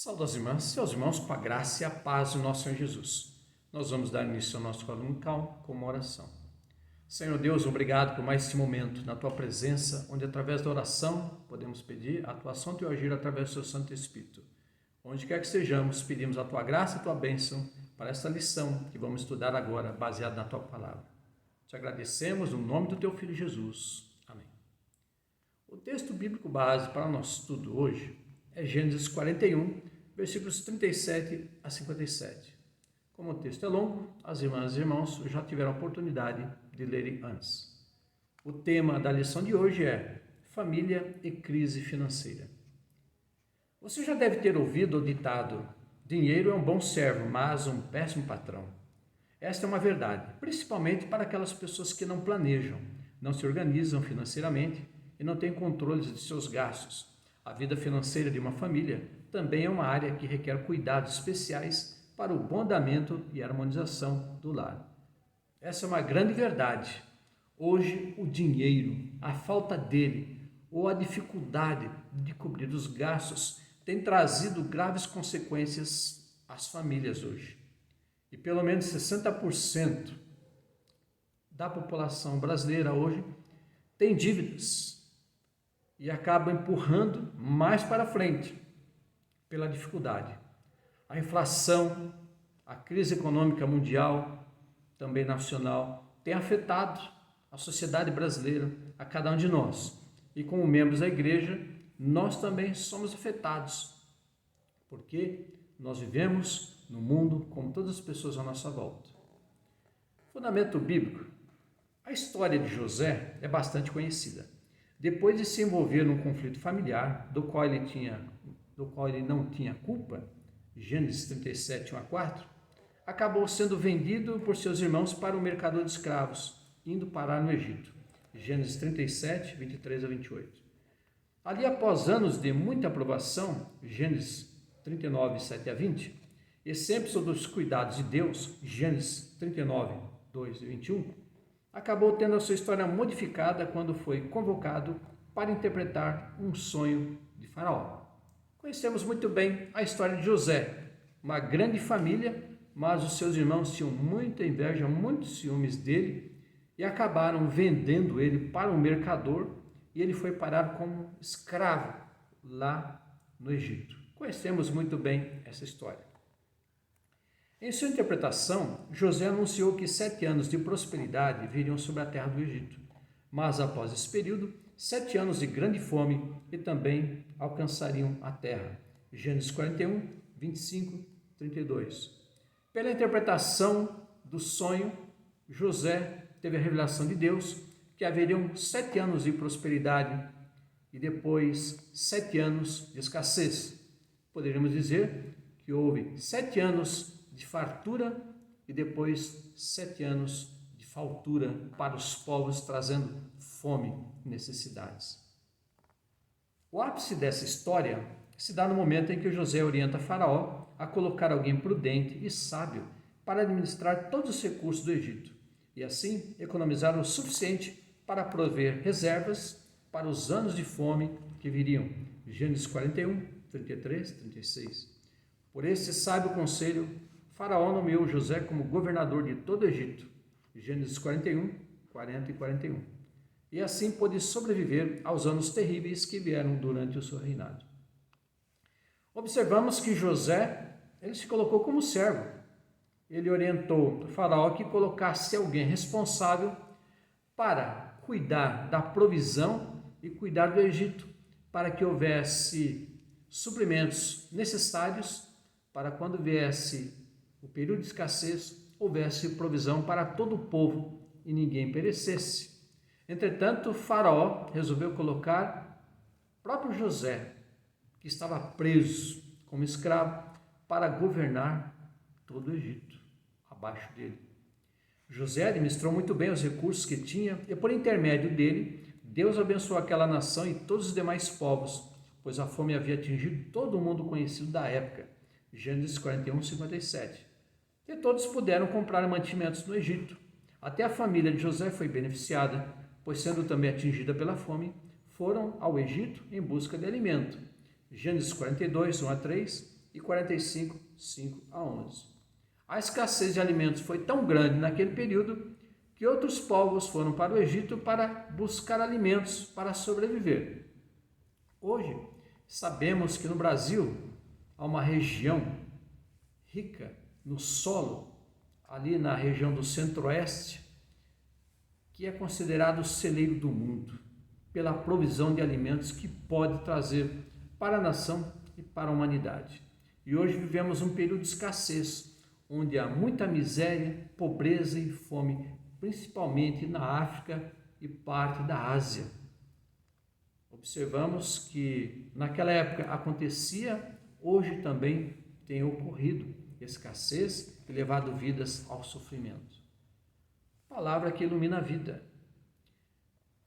Saúde às irmãs, seus irmãos, com a graça e a paz do nosso Senhor Jesus. Nós vamos dar início ao nosso coro dominical com uma oração. Senhor Deus, obrigado por mais esse momento na Tua presença, onde através da oração podemos pedir a atuação do Teu agir através do Seu Santo Espírito. Onde quer que estejamos, pedimos a Tua graça e a Tua bênção para esta lição que vamos estudar agora, baseada na Tua Palavra. Te agradecemos no nome do Teu Filho Jesus. Amém. O texto bíblico base para o nosso estudo hoje é Gênesis 41, versículos 37 a 57. Como o texto é longo, as irmãs e irmãos já tiveram a oportunidade de lerem antes. O tema da lição de hoje é família e crise financeira. Você já deve ter ouvido o ditado: dinheiro é um bom servo, mas um péssimo patrão. Esta é uma verdade, principalmente para aquelas pessoas que não planejam, não se organizam financeiramente e não têm controle de seus gastos. A vida financeira de uma família também é uma área que requer cuidados especiais para o bom andamento e harmonização do lar. Essa é uma grande verdade. Hoje, o dinheiro, a falta dele ou a dificuldade de cobrir os gastos tem trazido graves consequências às famílias hoje. E pelo menos 60% da população brasileira hoje tem dívidas e acaba empurrando mais para frente pela dificuldade. A inflação, a crise econômica mundial, também nacional, tem afetado a sociedade brasileira, a cada um de nós. E como membros da igreja, nós também somos afetados, porque nós vivemos no mundo como todas as pessoas à nossa volta. Fundamento bíblico. A história de José é bastante conhecida. Depois de se envolver num conflito familiar, do qual ele não tinha culpa, Gênesis 37, 1 a 4, acabou sendo vendido por seus irmãos para o mercador de escravos, indo parar no Egito. Gênesis 37, 23 a 28. Ali, após anos de muita aprovação, Gênesis 39, 7 a 20, e sempre sob os cuidados de Deus, Gênesis 39, 2 e 21, acabou tendo a sua história modificada quando foi convocado para interpretar um sonho de Faraó. Conhecemos muito bem a história de José, uma grande família, mas os seus irmãos tinham muita inveja, muitos ciúmes dele e acabaram vendendo ele para um mercador e ele foi parar como escravo lá no Egito. Conhecemos muito bem essa história. Em sua interpretação, José anunciou que 7 anos de prosperidade viriam sobre a terra do Egito, mas após esse período, 7 anos de grande fome e também alcançariam a terra. Gênesis 41, 25, 32. Pela interpretação do sonho, José teve a revelação de Deus que haveriam 7 anos de prosperidade e depois 7 anos de escassez. Poderíamos dizer que houve 7 anos de fartura e depois 7 anos de faltura para os povos, trazendo fome e necessidades. O ápice dessa história se dá no momento em que José orienta Faraó a colocar alguém prudente e sábio para administrar todos os recursos do Egito e assim economizar o suficiente para prover reservas para os anos de fome que viriam. Gênesis 41, 33, 36. Por esse sábio conselho, Faraó nomeou José como governador de todo o Egito. Gênesis 41, 40 e 41. E assim pôde sobreviver aos anos terríveis que vieram durante o seu reinado. Observamos que José, ele se colocou como servo. Ele orientou Faraó que colocasse alguém responsável para cuidar da provisão e cuidar do Egito, para que houvesse suprimentos necessários para quando viesse o período de escassez, houvesse provisão para todo o povo e ninguém perecesse. Entretanto, Faraó resolveu colocar o próprio José, que estava preso como escravo, para governar todo o Egito, abaixo dele. José administrou muito bem os recursos que tinha e, por intermédio dele, Deus abençoou aquela nação e todos os demais povos, pois a fome havia atingido todo o mundo conhecido da época. Gênesis 41, 57. E todos puderam comprar mantimentos no Egito. Até a família de José foi beneficiada, pois sendo também atingida pela fome, foram ao Egito em busca de alimento. Gênesis 42, 1 a 3 e 45, 5 a 11. A escassez de alimentos foi tão grande naquele período que outros povos foram para o Egito para buscar alimentos para sobreviver. Hoje, sabemos que no Brasil há uma região rica no solo, ali na região do Centro-Oeste, que é considerado o celeiro do mundo, pela provisão de alimentos que pode trazer para a nação e para a humanidade. E hoje vivemos um período de escassez, onde há muita miséria, pobreza e fome, principalmente na África e parte da Ásia. Observamos que naquela época acontecia, hoje também tem ocorrido escassez e levado vidas ao sofrimento. Palavra que ilumina a vida.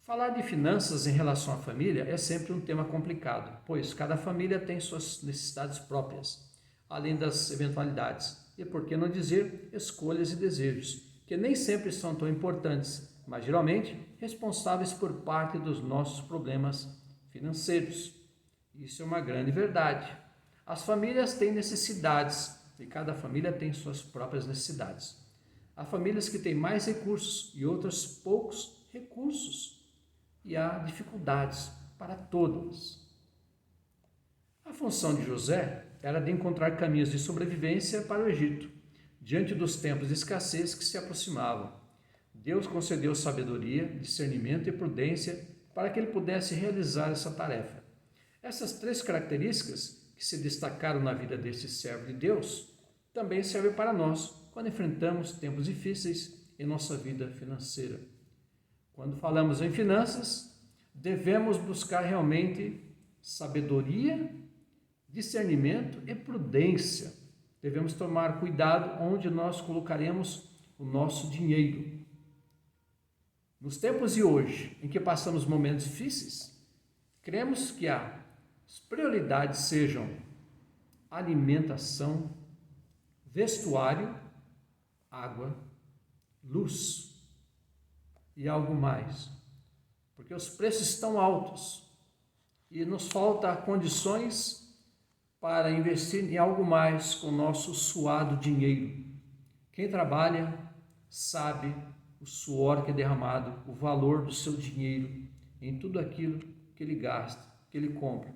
Falar de finanças em relação à família é sempre um tema complicado, pois cada família tem suas necessidades próprias, além das eventualidades, e por que não dizer escolhas e desejos, que nem sempre são tão importantes, mas geralmente responsáveis por parte dos nossos problemas financeiros. Isso é uma grande verdade. As famílias têm necessidades e cada família tem suas próprias necessidades. Há famílias que têm mais recursos e outras poucos recursos, e há dificuldades para todas. A função de José era de encontrar caminhos de sobrevivência para o Egito, diante dos tempos de escassez que se aproximavam. Deus concedeu sabedoria, discernimento e prudência para que ele pudesse realizar essa tarefa. Essas três características que se destacaram na vida desse servo de Deus também servem para nós quando enfrentamos tempos difíceis em nossa vida financeira. Quando falamos em finanças, devemos buscar realmente sabedoria, discernimento e prudência. Devemos tomar cuidado onde nós colocaremos o nosso dinheiro. Nos tempos de hoje, em que passamos momentos difíceis, cremos que as prioridades sejam alimentação, vestuário, água, luz e algo mais, porque os preços estão altos e nos falta condições para investir em algo mais com o nosso suado dinheiro. Quem trabalha sabe o suor que é derramado, o valor do seu dinheiro em tudo aquilo que ele gasta, que ele compra.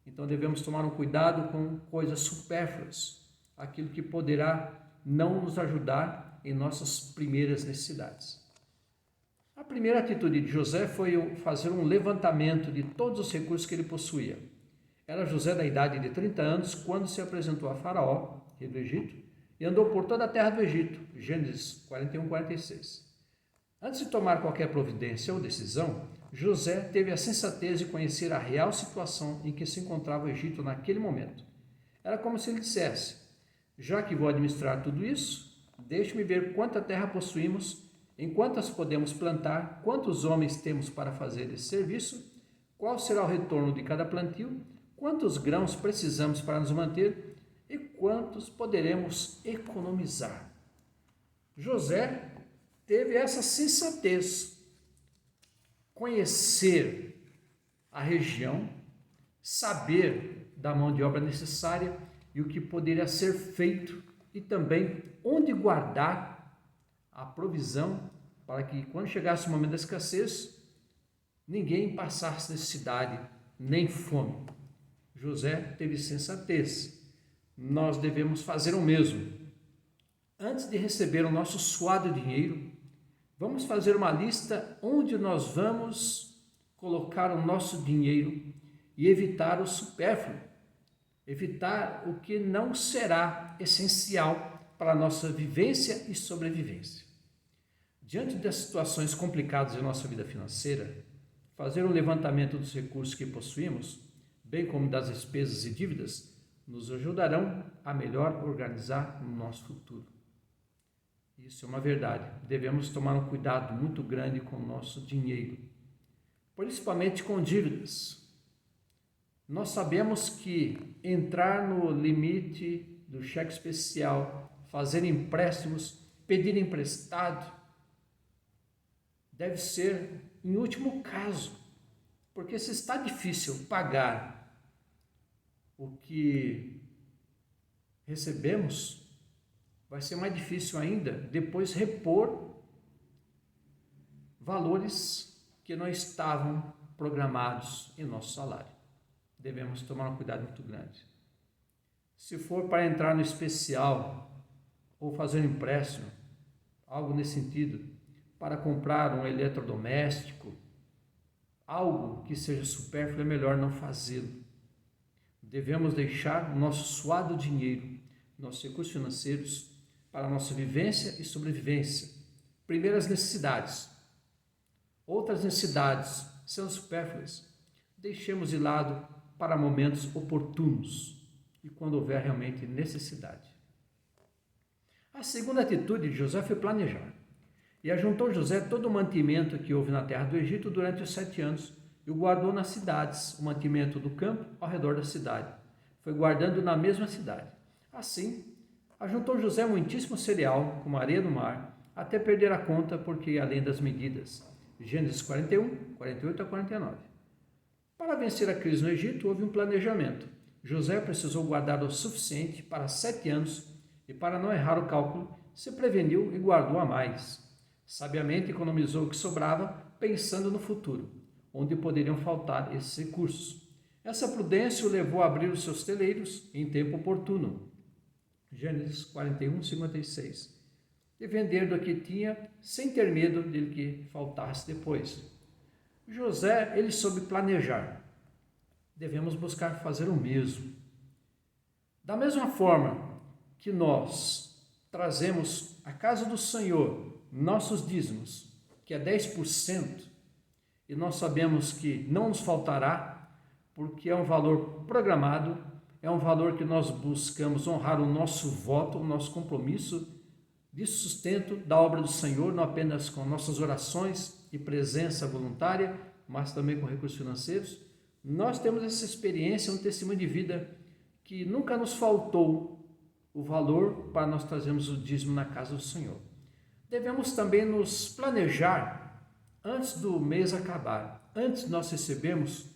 Então devemos tomar um cuidado com coisas supérfluas, aquilo que poderá não nos ajudar em nossas primeiras necessidades. A primeira atitude de José foi fazer um levantamento de todos os recursos que ele possuía. Era José da idade de 30 anos quando se apresentou a Faraó, rei do Egito, e andou por toda a terra do Egito. Gênesis 41, 46. Antes de tomar qualquer providência ou decisão, José teve a sensatez de conhecer a real situação em que se encontrava o Egito naquele momento. Era como se ele dissesse: já que vou administrar tudo isso, deixe-me ver quanta terra possuímos, em quantas podemos plantar, quantos homens temos para fazer esse serviço, qual será o retorno de cada plantio, quantos grãos precisamos para nos manter e quantos poderemos economizar. José teve essa sensatez, conhecer a região, saber da mão de obra necessária e o que poderia ser feito e também onde guardar a provisão para que quando chegasse o momento da escassez, ninguém passasse necessidade nem fome. José teve sensatez. Nós devemos fazer o mesmo. Antes de receber o nosso suado dinheiro, vamos fazer uma lista onde nós vamos colocar o nosso dinheiro e evitar o supérfluo, evitar o que não será essencial para a nossa vivência e sobrevivência. Diante das situações complicadas em nossa vida financeira, fazer um levantamento dos recursos que possuímos, bem como das despesas e dívidas, nos ajudarão a melhor organizar o nosso futuro. Isso é uma verdade. Devemos tomar um cuidado muito grande com o nosso dinheiro, principalmente com dívidas. Nós sabemos que entrar no limite do cheque especial, fazer empréstimos, pedir emprestado, deve ser em último caso, porque se está difícil pagar o que recebemos, vai ser mais difícil ainda depois repor valores que não estavam programados em nosso salário. Devemos tomar um cuidado muito grande. Se for para entrar no especial ou fazer um empréstimo, algo nesse sentido, para comprar um eletrodoméstico, algo que seja supérfluo, é melhor não fazê-lo. Devemos deixar o nosso suado dinheiro, nossos recursos financeiros, para a nossa vivência e sobrevivência. Primeiras necessidades. Outras necessidades, sendo supérfluas, deixemos de lado para momentos oportunos e quando houver realmente necessidade. A segunda atitude de José foi planejar. E ajuntou José todo o mantimento que houve na terra do Egito durante os 7 anos e o guardou nas cidades, o mantimento do campo ao redor da cidade. Foi guardando na mesma cidade. Assim, ajuntou José muitíssimo cereal, como a areia do mar, até perder a conta, porque ia além das medidas. Gênesis 41, 48 a 49. Para vencer a crise no Egito, houve um planejamento. José precisou guardar o suficiente para 7 anos e, para não errar o cálculo, se preveniu e guardou a mais. Sabiamente economizou o que sobrava, pensando no futuro, onde poderiam faltar esses recursos. Essa prudência o levou a abrir os seus celeiros em tempo oportuno. Gênesis 41, 56. E vender do que tinha, sem ter medo de que faltasse depois. José, ele soube planejar. Devemos buscar fazer o mesmo. Da mesma forma que nós trazemos à casa do Senhor nossos dízimos, que é 10%, e nós sabemos que não nos faltará, porque é um valor programado, é um valor que nós buscamos honrar o nosso voto, o nosso compromisso de sustento da obra do Senhor, não apenas com nossas orações e presença voluntária, mas também com recursos financeiros. Nós temos essa experiência, um testemunho de vida que nunca nos faltou o valor para nós trazermos o dízimo na casa do Senhor. Devemos também nos planejar antes do mês acabar, antes de nós recebermos,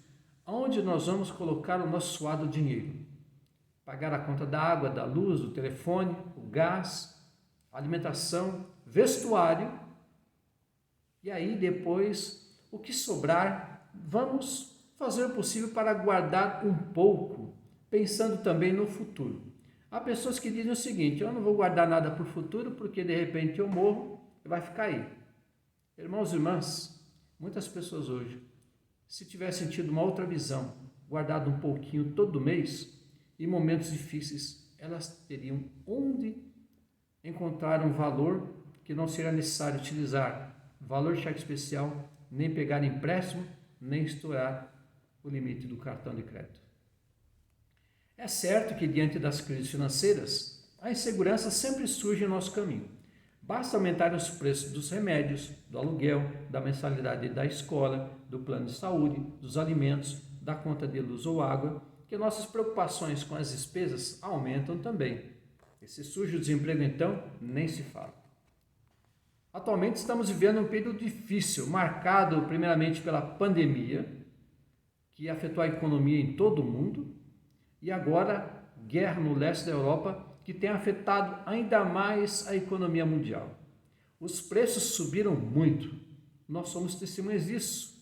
onde nós vamos colocar o nosso suado dinheiro. Pagar a conta da água, da luz, do telefone, o gás, alimentação, vestuário, e aí depois o que sobrar, vamos fazer o possível para guardar um pouco, pensando também no futuro. Há pessoas que dizem o seguinte: eu não vou guardar nada para o futuro porque de repente eu morro e vai ficar aí. Irmãos e irmãs, muitas pessoas hoje, se tivessem tido uma outra visão, guardado um pouquinho todo mês, em momentos difíceis, elas teriam onde encontrar um valor que não será necessário utilizar valor de cheque especial, nem pegar empréstimo, nem estourar o limite do cartão de crédito. É certo que diante das crises financeiras, a insegurança sempre surge em nosso caminho. Basta aumentar os preços dos remédios, do aluguel, da mensalidade da escola, do plano de saúde, dos alimentos, da conta de luz ou água, que nossas preocupações com as despesas aumentam também. E se surge o desemprego, então, nem se fala. Atualmente estamos vivendo um período difícil, marcado primeiramente pela pandemia, que afetou a economia em todo o mundo, e agora guerra no leste da Europa, que tem afetado ainda mais a economia mundial. Os preços subiram muito, nós somos testemunhas disso.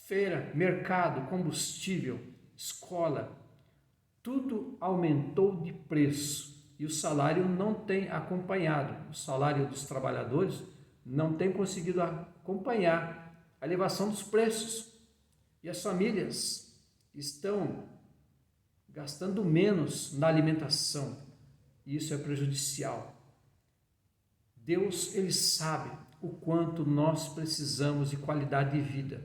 Feira, mercado, combustível, escola, tudo aumentou de preço e o salário não tem acompanhado. O salário dos trabalhadores não tem conseguido acompanhar a elevação dos preços e as famílias estão gastando menos na alimentação e isso é prejudicial. Deus, Ele sabe o quanto nós precisamos de qualidade de vida.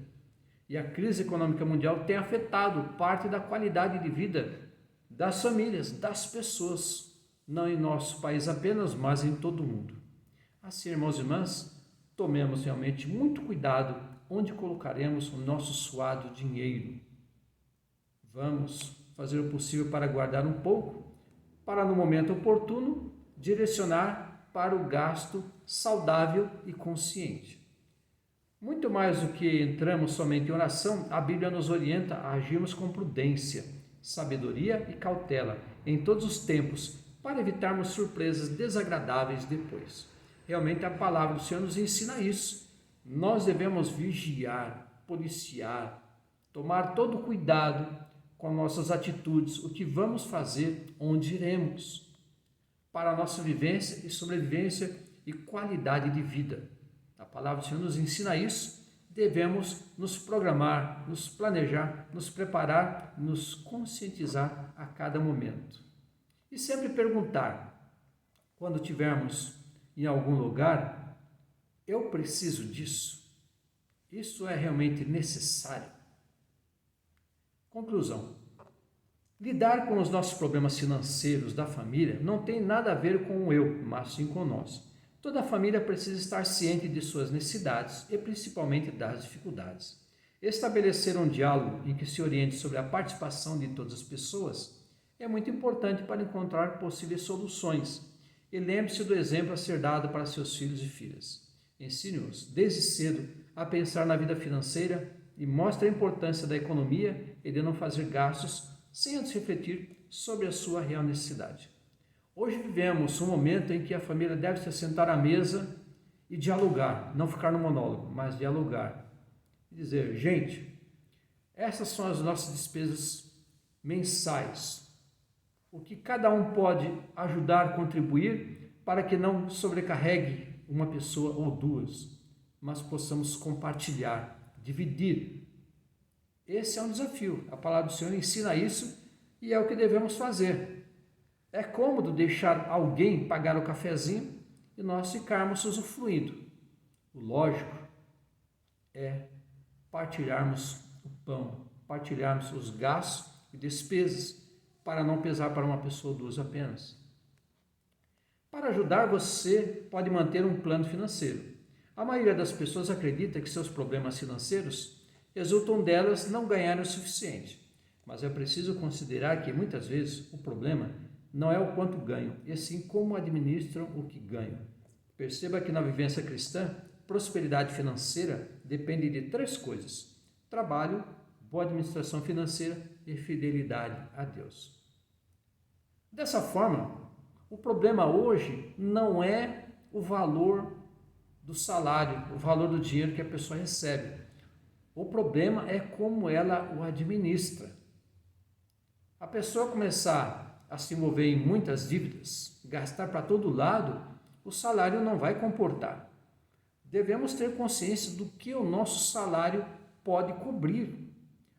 E a crise econômica mundial tem afetado parte da qualidade de vida das famílias, das pessoas, não em nosso país apenas, mas em todo o mundo. Assim, irmãos e irmãs, tomemos realmente muito cuidado onde colocaremos o nosso suado dinheiro. Vamos fazer o possível para guardar um pouco, para no momento oportuno direcionar para o gasto saudável e consciente. Muito mais do que entramos somente em oração, a Bíblia nos orienta a agirmos com prudência, sabedoria e cautela em todos os tempos, para evitarmos surpresas desagradáveis depois. Realmente a palavra do Senhor nos ensina isso. Nós devemos vigiar, policiar, tomar todo cuidado com nossas atitudes, o que vamos fazer, onde iremos, para a nossa vivência e sobrevivência e qualidade de vida. A palavra do Senhor nos ensina isso. Devemos nos programar, nos planejar, nos preparar, nos conscientizar a cada momento. E sempre perguntar, quando estivermos em algum lugar, eu preciso disso? Isso é realmente necessário? Conclusão. Lidar com os nossos problemas financeiros da família não tem nada a ver com o eu, mas sim com nós. Toda família precisa estar ciente de suas necessidades e principalmente das dificuldades. Estabelecer um diálogo em que se oriente sobre a participação de todas as pessoas é muito importante para encontrar possíveis soluções. E lembre-se do exemplo a ser dado para seus filhos e filhas. Ensine-os desde cedo a pensar na vida financeira e mostre a importância da economia e de não fazer gastos sem antes refletir sobre a sua real necessidade. Hoje vivemos um momento em que a família deve se sentar à mesa e dialogar, não ficar no monólogo, mas dialogar. Dizer, gente, essas são as nossas despesas mensais. O que cada um pode ajudar, contribuir, para que não sobrecarregue uma pessoa ou duas, mas possamos compartilhar, dividir. Esse é um desafio. A palavra do Senhor ensina isso e é o que devemos fazer. É cômodo deixar alguém pagar o cafezinho e nós ficarmos usufruindo. O lógico é partilharmos o pão, partilharmos os gastos e despesas, para não pesar para uma pessoa ou duas apenas. Para ajudar, você pode manter um plano financeiro. A maioria das pessoas acredita que seus problemas financeiros resultam delas não ganharem o suficiente, mas é preciso considerar que muitas vezes o problema não é o quanto ganham, e sim como administram o que ganham. Perceba que na vivência cristã, prosperidade financeira depende de 3 coisas: trabalho, boa administração financeira e fidelidade a Deus. Dessa forma, o problema hoje não é o valor do salário, o valor do dinheiro que a pessoa recebe. O problema é como ela o administra. A pessoa começar a se envolver em muitas dívidas, gastar para todo lado, o salário não vai comportar. Devemos ter consciência do que o nosso salário pode cobrir,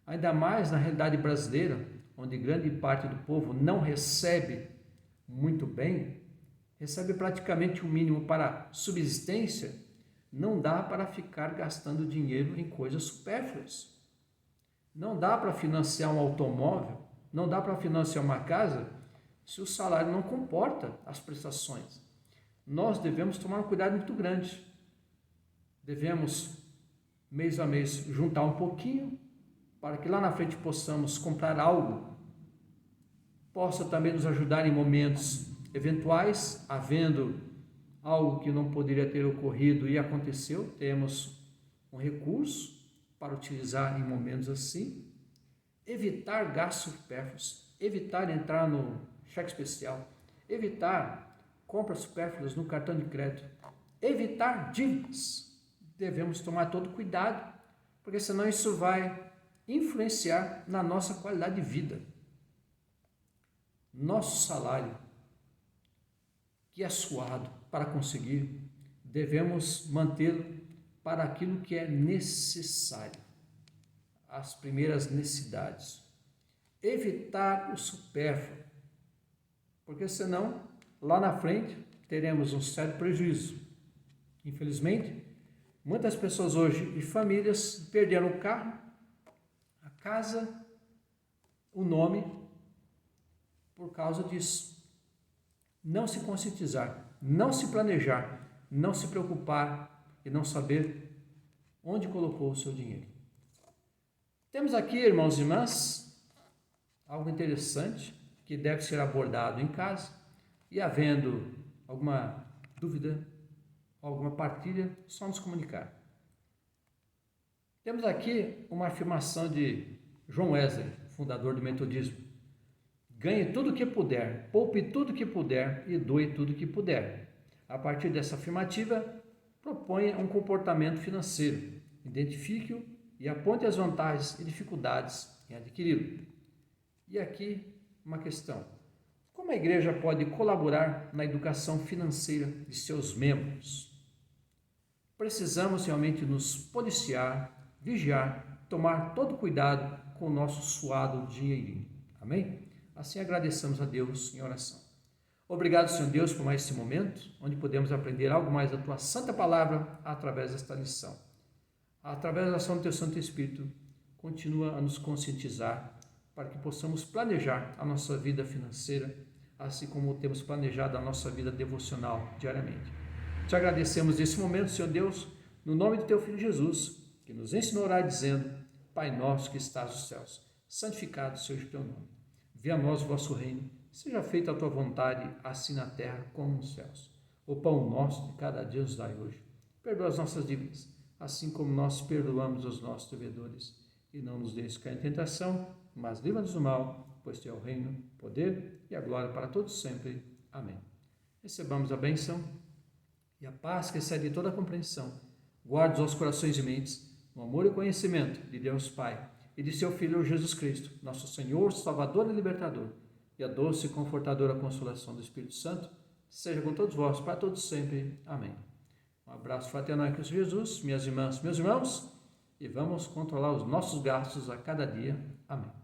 ainda mais na realidade brasileira, onde grande parte do povo não recebe muito bem, recebe praticamente o mínimo para subsistência, não dá para ficar gastando dinheiro em coisas supérfluas. Não dá para financiar um automóvel, não dá para financiar uma casa, se o salário não comporta as prestações. Nós devemos tomar um cuidado muito grande. Devemos, mês a mês, juntar um pouquinho, para que lá na frente possamos comprar algo, possa também nos ajudar em momentos eventuais, havendo algo que não poderia ter ocorrido e aconteceu, temos um recurso para utilizar em momentos assim. Evitar gastos supérfluos, evitar entrar no cheque especial, evitar compras supérfluas no cartão de crédito, evitar dívidas. Devemos tomar todo cuidado, porque senão isso vai influenciar na nossa qualidade de vida. Nosso salário, que é suado para conseguir, devemos mantê-lo para aquilo que é necessário, as primeiras necessidades. Evitar o supérfluo, porque senão, lá na frente, teremos um sério prejuízo. Infelizmente, muitas pessoas hoje e famílias perderam o carro, a casa, o nome, por causa disso. Não se conscientizar, não se planejar, não se preocupar e não saber onde colocou o seu dinheiro. Temos aqui, irmãos e irmãs, algo interessante que deve ser abordado em casa, e havendo alguma dúvida, alguma partilha, só nos comunicar. Temos aqui uma afirmação de John Wesley, fundador do metodismo. Ganhe tudo o que puder, poupe tudo o que puder e doe tudo o que puder. A partir dessa afirmativa, proponha um comportamento financeiro, identifique-o e aponte as vantagens e dificuldades em adquiri-lo. E aqui uma questão: como a igreja pode colaborar na educação financeira de seus membros? Precisamos realmente nos policiar, vigiar, tomar todo cuidado com o nosso suado dinheirinho. Amém? Assim agradecemos a Deus em oração. Obrigado, Senhor Deus, por mais esse momento, onde podemos aprender algo mais da Tua Santa Palavra através desta lição. Através da ação do Teu Santo Espírito, continua a nos conscientizar para que possamos planejar a nossa vida financeira, assim como temos planejado a nossa vida devocional diariamente. Te agradecemos nesse momento, Senhor Deus, no nome do Teu Filho Jesus, que nos ensinou a orar dizendo: Pai nosso que estás nos céus, santificado seja o Teu nome. Venha a nós o vosso reino, seja feita a Tua vontade, assim na terra como nos céus. O pão nosso de cada dia nos dai hoje. Perdoa as nossas dívidas, assim como nós perdoamos os nossos devedores. E não nos deixes cair em tentação, mas livra-nos do mal, pois Teu é o reino, o poder e a glória para todos sempre. Amém. Recebamos a bênção e a paz que excede toda a compreensão. Guarde os nossos corações e mentes no amor e conhecimento de Deus Pai e de Seu Filho Jesus Cristo, nosso Senhor, Salvador e Libertador, e a doce e confortadora consolação do Espírito Santo seja com todos vós, para todos sempre. Amém. Um abraço fraternal em Cristo Jesus, minhas irmãs, meus irmãos, e vamos controlar os nossos gastos a cada dia. Amém.